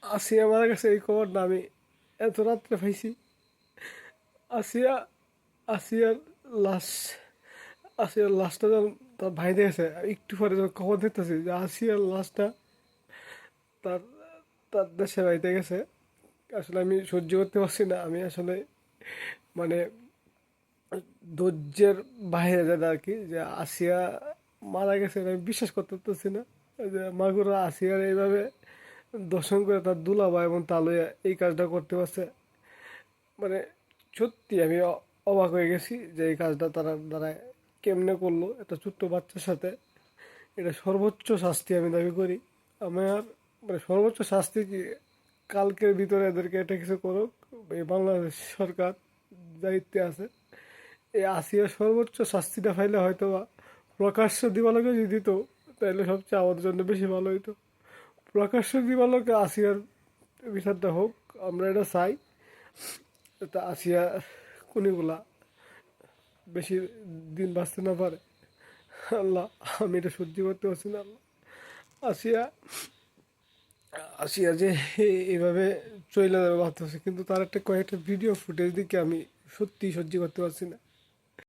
আসিয়া মারা গেছে এই খবরটা আমি এত রাত্রে পাইছি। আসিয়া আসিয়ার লাশ আসিয়ার লাশটা যখন তার ভাইতে গেছে, একটু পরে যখন খবর দেখতেছি যে আসিয়ার লাশটা তার তার দেশে বাড়িতে গেছে, আসলে আমি সহ্য করতে পারছি না। আমি আসলে মানে ধৈর্যের বাইরে যায় আর কি, যে আসিয়া মারা গেছে এটা আমি বিশ্বাস করতে পারতেছি না। যে মাগুরা আসিয়ার এইভাবে দর্শন করে তার দুলাভাই এবং তালুয়া এই কাজটা করতে পারছে, মানে সত্যি আমি অবাক হয়ে গেছি যে এই কাজটা তারা দ্বারা কেমনে করলো একটা ছোট্ট বাচ্চার সাথে। এটা সর্বোচ্চ শাস্তি আমি দাবি করি। আমার মানে সর্বোচ্চ শাস্তি কি, কালকের ভিতরে এদেরকে এটা কিছু করুক। এই বাংলাদেশ সরকার দায়িত্বে আছে, এই আসিয়ার সর্বোচ্চ শাস্তিটা পাইলে হয়তো বা প্রকাশ্য দিবালোকে যদি দিত, তাহলে সবচেয়ে আমাদের জন্য বেশি ভালো হইতো। প্রকাশ্য দিবালোকে আসিয়ার বিচারটা হোক, আমরা এটা চাই। তা আসিয়া কুনিগুলা বেশি দিন বাঁচতে না পারে। আল্লাহ, আমি এটা সহ্য করতে পারছি না আল্লাহ। আসিয়া আসিয়া যে এইভাবে চলে যাবে ভাবতেছে, কিন্তু তার একটা কয়েকটা ভিডিও ফুটেজ দিকে আমি সত্যিই সহ্য করতে পারছি না।